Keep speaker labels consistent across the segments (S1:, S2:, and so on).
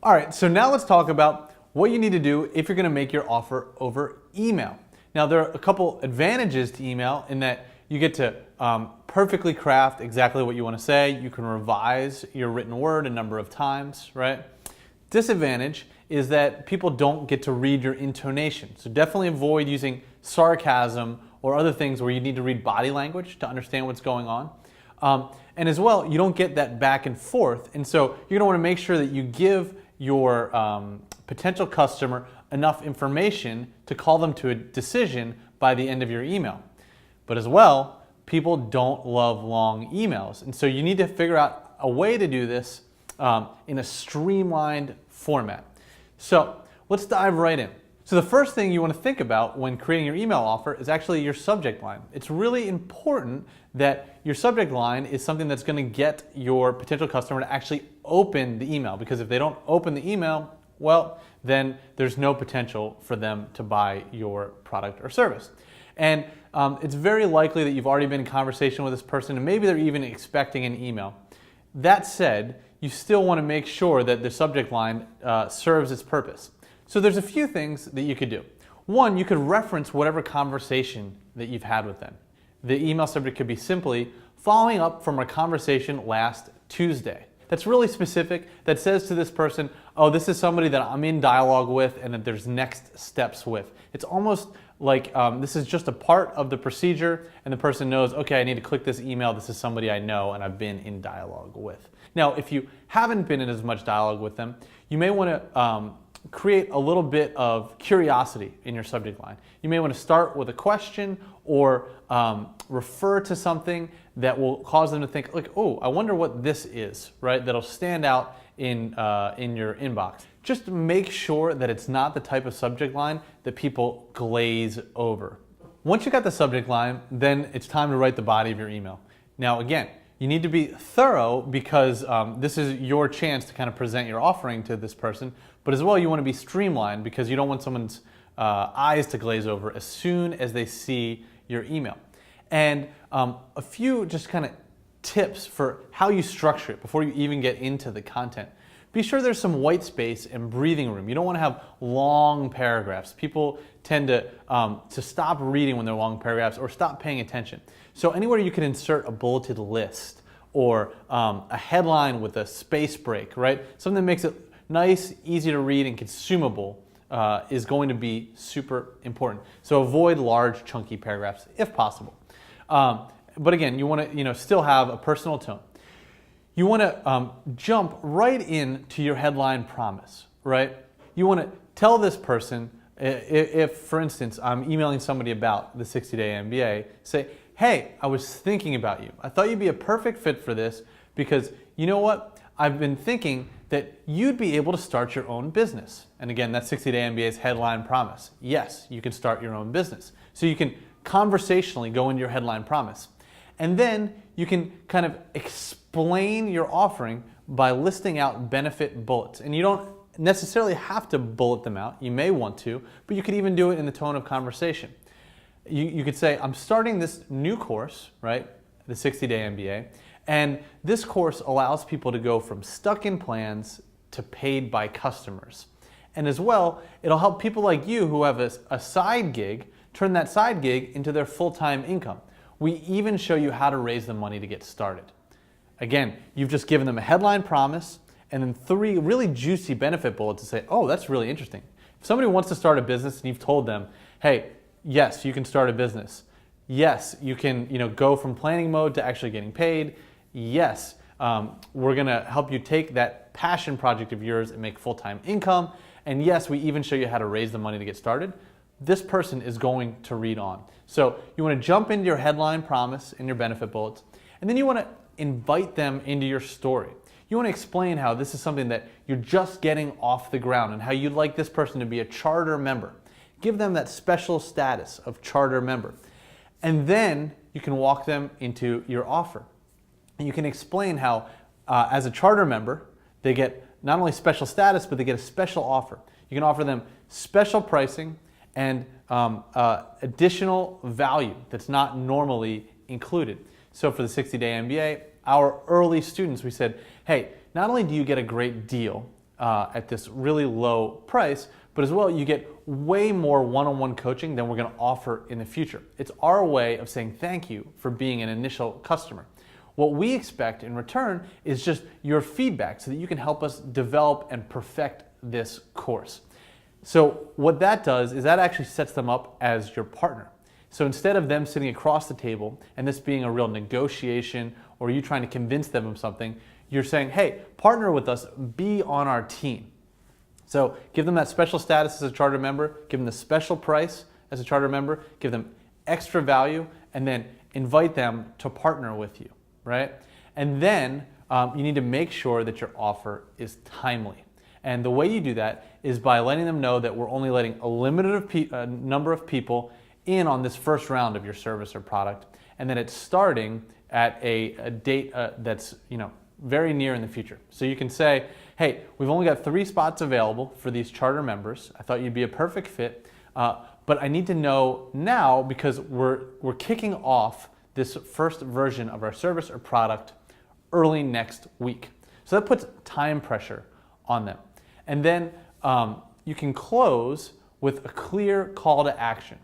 S1: All right, so now let's talk about what you need to do if you're going to make your offer over email. Now, there are a couple advantages to email in that you get to perfectly craft exactly what you want to say. You can revise your written word a number of times, right? Disadvantage is that people don't get to read your intonation. So definitely avoid using sarcasm or other things where you need to read body language to understand what's going on. And as well, you don't get that back and forth. And so you're going to want to make sure that you give your potential customer enough information to call them to a decision by the end of your email. But as well, people don't love long emails. And so you need to figure out a way to do this in a streamlined format. So let's dive right in. So the first thing you want to think about when creating your email offer is actually your subject line. It's really important that your subject line is something that's going to get your potential customer to actually open the email, because if they don't open the email, well, then there's no potential for them to buy your product or service. And it's very likely that you've already been in conversation with this person and maybe they're even expecting an email. That said, you still want to make sure that the subject line serves its purpose. So there's a few things that you could do. One, you could reference whatever conversation that you've had with them. The email subject could be simply following up from a conversation last Tuesday. That's really specific. That says to this person, oh, this is somebody that I'm in dialogue with and that there's next steps with. It's almost like this is just a part of the procedure and the person knows, okay, I need to click this email. This is somebody I know and I've been in dialogue with. Now, if you haven't been in as much dialogue with them, you may want to create a little bit of curiosity in your subject line. You may want to start with a question or refer to something that will cause them to think, like, oh, I wonder what this is, right? That'll stand out in your inbox. Just make sure that it's not the type of subject line that people glaze over. Once you got the subject line, then it's time to write the body of your email. Now, again, you need to be thorough because this is your chance to kind of present your offering to this person, but as well you want to be streamlined because you don't want someone's eyes to glaze over as soon as they see your email. And a few just kind of tips for how you structure it before you even get into the content. Be sure there's some white space and breathing room. You don't want to have long paragraphs. People tend to stop reading when they're long paragraphs or stop paying attention. So anywhere you can insert a bulleted list or a headline with a space break, right? Something that makes it nice, easy to read, and consumable is going to be super important. So avoid large, chunky paragraphs if possible. But again, you want to still have a personal tone. You want to jump right into your headline promise, right? You want to tell this person, if for instance, I'm emailing somebody about the 60-day MBA, say, hey, I was thinking about you. I thought you'd be a perfect fit for this because you know what? I've been thinking that you'd be able to start your own business. And again, that's 60-day MBA's headline promise. Yes, you can start your own business. So you can conversationally go into your headline promise. And then you can kind of explain your offering by listing out benefit bullets. And you don't necessarily have to bullet them out. You may want to, but you could even do it in the tone of conversation. You could say, I'm starting this new course, right? The 60-day MBA. And this course allows people to go from stuck in plans to paid by customers. And as well, it'll help people like you who have a side gig turn that side gig into their full-time income. We even show you how to raise the money to get started. Again, you've just given them a headline promise and then 3 really juicy benefit bullets to say, oh, that's really interesting. If somebody wants to start a business and you've told them, hey, yes, you can start a business. Yes, you can go from planning mode to actually getting paid. Yes, we're going to help you take that passion project of yours and make full-time income. And yes, we even show you how to raise the money to get started. This person is going to read on. So you want to jump into your headline promise and your benefit bullets, and then you want to invite them into your story. You want to explain how this is something that you're just getting off the ground and how you'd like this person to be a charter member. Give them that special status of charter member. And then you can walk them into your offer. And you can explain how as a charter member, they get not only special status, but they get a special offer. You can offer them special pricing and additional value that's not normally included. So for the 60-day MBA, our early students, we said, hey, not only do you get a great deal at this really low price, but as well, you get way more one-on-one coaching than we're going to offer in the future. It's our way of saying thank you for being an initial customer. What we expect in return is just your feedback so that you can help us develop and perfect this course. So what that does is that actually sets them up as your partner. So instead of them sitting across the table and this being a real negotiation or you trying to convince them of something, you're saying, hey, partner with us, be on our team. So give them that special status as a charter member, give them the special price as a charter member, give them extra value, and then invite them to partner with you, right? And then you need to make sure that your offer is timely. And the way you do that is by letting them know that we're only letting a limited number of people in on this first round of your service or product, and that it's starting at a date that's very near in the future. So you can say, hey, we've only got 3 spots available for these charter members. I thought you'd be a perfect fit, but I need to know now because we're kicking off this first version of our service or product early next week. So that puts time pressure on them. And then you can close with a clear call to action.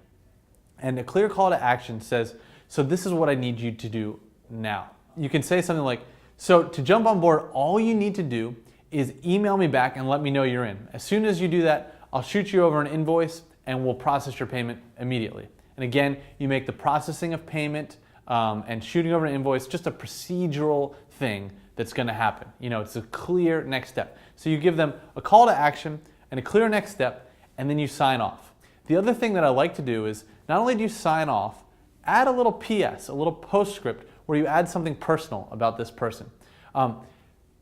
S1: And a clear call to action says, so this is what I need you to do now. You can say something like, so to jump on board, all you need to do is email me back and let me know you're in. As soon as you do that, I'll shoot you over an invoice and we'll process your payment immediately. And again, you make the processing of payment and shooting over an invoice just a procedural thing that's going to happen. It's a clear next step. So you give them a call to action and a clear next step, and then you sign off. The other thing that I like to do is not only do you sign off, add a little PS, a little postscript where you add something personal about this person.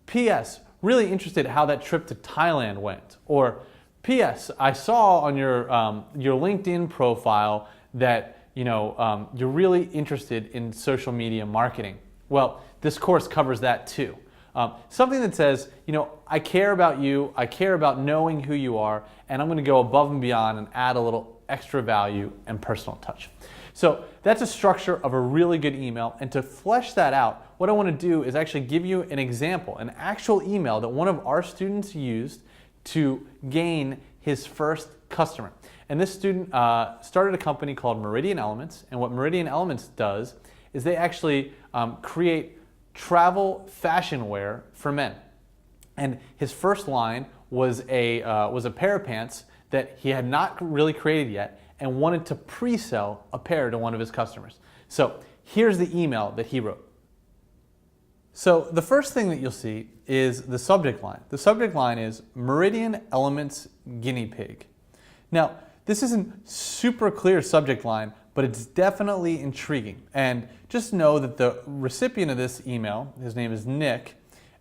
S1: PS, really interested how that trip to Thailand went. Or PS, I saw on your LinkedIn profile that you're really interested in social media marketing. Well, this course covers that too. Something that says, I care about you, I care about knowing who you are, and I'm going to go above and beyond and add a little extra value and personal touch. So that's a structure of a really good email, and to flesh that out, what I want to do is actually give you an example, an actual email that one of our students used to gain his first customer. And this student started a company called Meridian Elements, and what Meridian Elements does is they actually create travel fashion wear for men. And his first line was a pair of pants that he had not really created yet and wanted to pre-sell a pair to one of his customers. So here's the email that he wrote. So the first thing that you'll see is the subject line. The subject line is Meridian Elements Guinea Pig. Now, this isn't super clear subject line, but it's definitely intriguing. And just know that the recipient of this email, his name is Nick,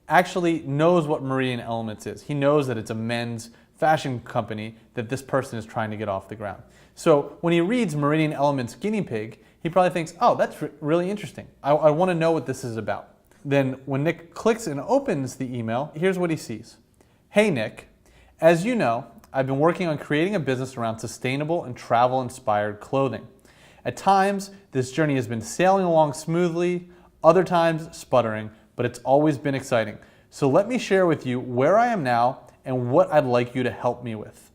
S1: actually knows what Meridian Elements is. He knows that it's a men's fashion company that this person is trying to get off the ground. So when he reads Meridian Elements Guinea Pig, he probably thinks, oh, that's really interesting. I want to know what this is about. Then when Nick clicks and opens the email, here's what he sees. Hey Nick, as you know, I've been working on creating a business around sustainable and travel-inspired clothing. At times, this journey has been sailing along smoothly, other times sputtering, but it's always been exciting. So let me share with you where I am now and what I'd like you to help me with.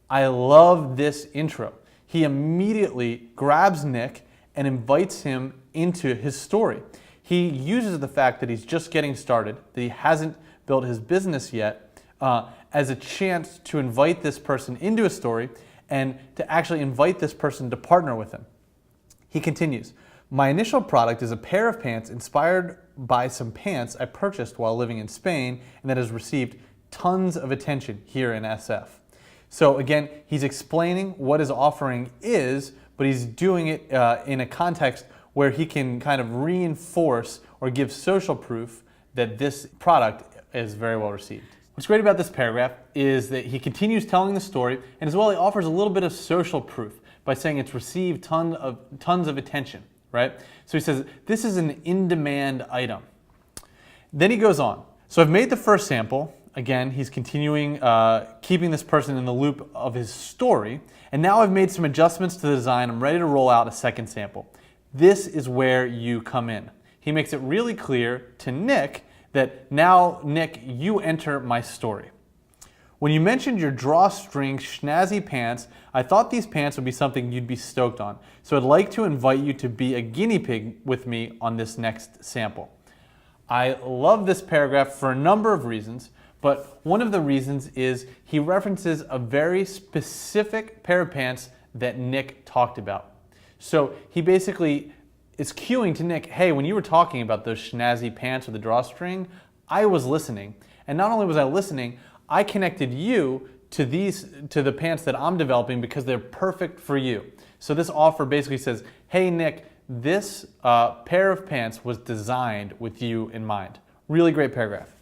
S1: I love this intro. He immediately grabs Nick and invites him into his story. He uses the fact that he's just getting started, that he hasn't built his business yet, as a chance to invite this person into a story and to actually invite this person to partner with him. He continues, my initial product is a pair of pants inspired by some pants I purchased while living in Spain and that has received tons of attention here in SF. So again, he's explaining what his offering is, but he's doing it in a context where he can kind of reinforce or give social proof that this product is very well received. What's great about this paragraph is that he continues telling the story, and as well he offers a little bit of social proof by saying it's received tons of attention, right? So he says, this is an in-demand item. Then he goes on. So I've made the first sample. Again, he's continuing keeping this person in the loop of his story, and now I've made some adjustments to the design. I'm ready to roll out a second sample. This is where you come in. He makes it really clear to Nick that now, Nick, you enter my story. When you mentioned your drawstring snazzy pants, I thought these pants would be something you'd be stoked on. So I'd like to invite you to be a guinea pig with me on this next sample. I love this paragraph for a number of reasons, but one of the reasons is he references a very specific pair of pants that Nick talked about. So he basically is cueing to Nick, hey, when you were talking about those snazzy pants with the drawstring, I was listening. And not only was I listening, I connected you to the pants that I'm developing because they're perfect for you. So this offer basically says, hey Nick, this pair of pants was designed with you in mind. Really great paragraph.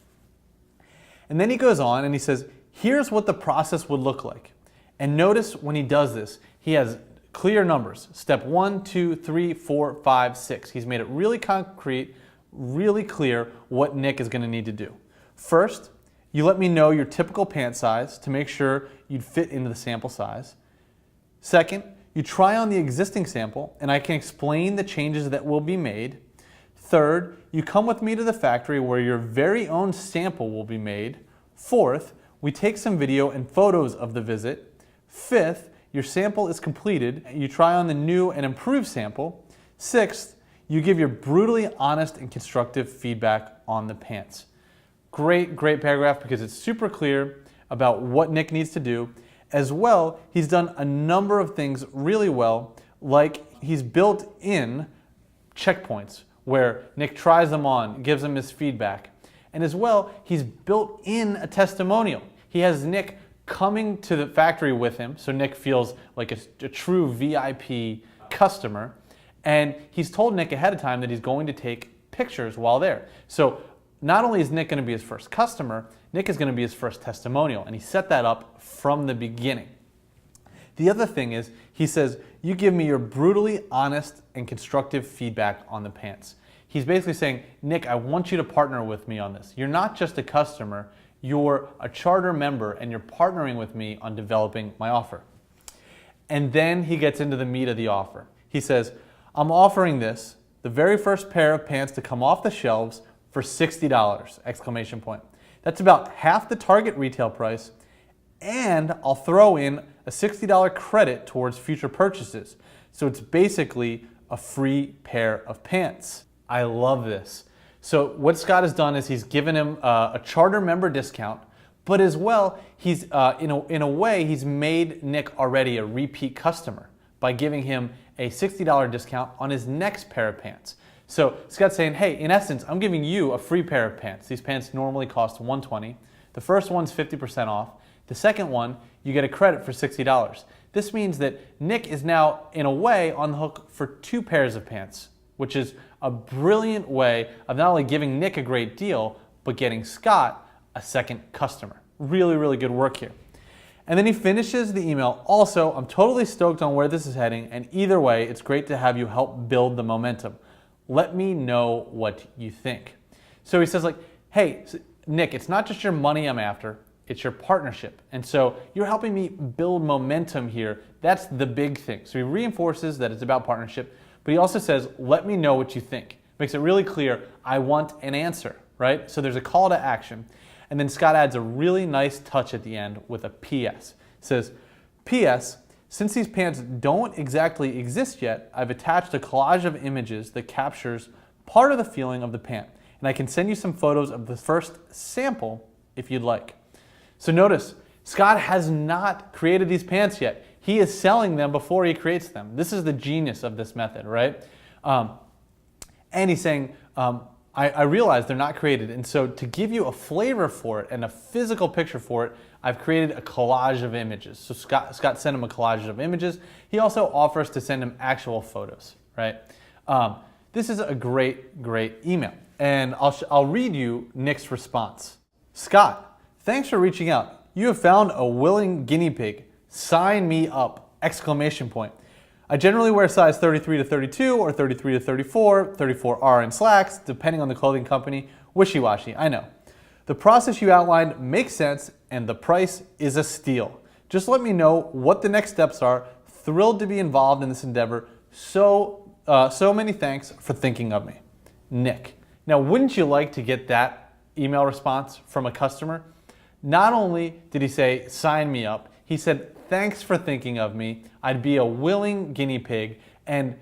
S1: And then he goes on and he says, here's what the process would look like. And notice when he does this, he has clear numbers. Step 1, 2, 3, 4, 5, 6. He's made it really concrete, really clear what Nick is going to need to do. First, you let me know your typical pant size to make sure you'd fit into the sample size. Second, you try on the existing sample and I can explain the changes that will be made. Third, you come with me to the factory where your very own sample will be made. Fourth, we take some video and photos of the visit. Fifth, your sample is completed. You try on the new and improved sample. Sixth, you give your brutally honest and constructive feedback on the pants. Great paragraph because it's super clear about what Nick needs to do. As well, he's done a number of things really well, like he's built in checkpoints where Nick tries them on, gives him his feedback. And as well, he's built in a testimonial. He has Nick coming to the factory with him, so Nick feels like a true VIP customer. And he's told Nick ahead of time that he's going to take pictures while there. So not only is Nick going to be his first customer, Nick is going to be his first testimonial, and he set that up from the beginning. The other thing is, he says, you give me your brutally honest and constructive feedback on the pants. He's basically saying, Nick, I want you to partner with me on this. You're not just a customer, you're a charter member, and you're partnering with me on developing my offer. And then he gets into the meat of the offer. He says, I'm offering this, the very first pair of pants to come off the shelves, for $60, exclamation point. That's about half the target retail price, and I'll throw in a $60 credit towards future purchases. So it's basically a free pair of pants. I love this. So what Scott has done is he's given him a charter member discount, but as well, he's in a way, he's made Nick already a repeat customer by giving him a $60 discount on his next pair of pants. So Scott's saying, hey, in essence, I'm giving you a free pair of pants. These pants normally cost $120. The first one's 50% off. The second one, you get a credit for $60. This means that Nick is now, in a way, on the hook for 2 pairs of pants, which is a brilliant way of not only giving Nick a great deal, but getting Scott a second customer. Really good work here. And then he finishes the email. Also, I'm totally stoked on where this is heading, and either way, it's great to have you help build the momentum. Let me know what you think. So he says, like, hey, Nick, it's not just your money I'm after, it's your partnership. And so you're helping me build momentum here. That's the big thing. So he reinforces that it's about partnership, but he also says, let me know what you think. Makes it really clear, I want an answer, right? So there's a call to action. And then Scott adds a really nice touch at the end with a PS. It says, PS, since these pants don't exactly exist yet, I've attached a collage of images that captures part of the feeling of the pant. And I can send you some photos of the first sample if you'd like. So notice, Scott has not created these pants yet. He is selling them before he creates them. This is the genius of this method, right? And he's saying, I realize they're not created. And so to give you a flavor for it and a physical picture for it, I've created a collage of images. So Scott sent him a collage of images. He also offers to send him actual photos, right? This is a great email. And I'll read you Nick's response. Scott, thanks for reaching out. You have found a willing guinea pig. Sign me up, exclamation point. I generally wear size 33 to 32 or 33 to 34, 34R in slacks, depending on the clothing company. Wishy-washy, I know. The process you outlined makes sense and the price is a steal. Just let me know what the next steps are. Thrilled to be involved in this endeavor. So many thanks for thinking of me. Nick. Now, wouldn't you like to get that email response from a customer? Not only did he say, sign me up, he said, thanks for thinking of me. I'd be a willing guinea pig and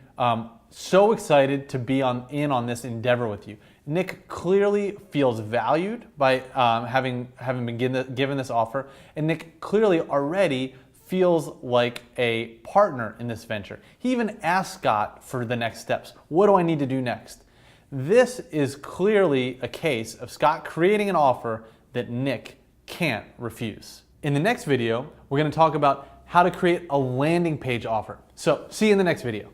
S1: so excited to be in on this endeavor with you. Nick clearly feels valued by having been given this offer, and Nick clearly already feels like a partner in this venture. He even asked Scott for the next steps. What do I need to do next? This is clearly a case of Scott creating an offer that Nick can't refuse. In the next video, we're going to talk about how to create a landing page offer. So see you in the next video.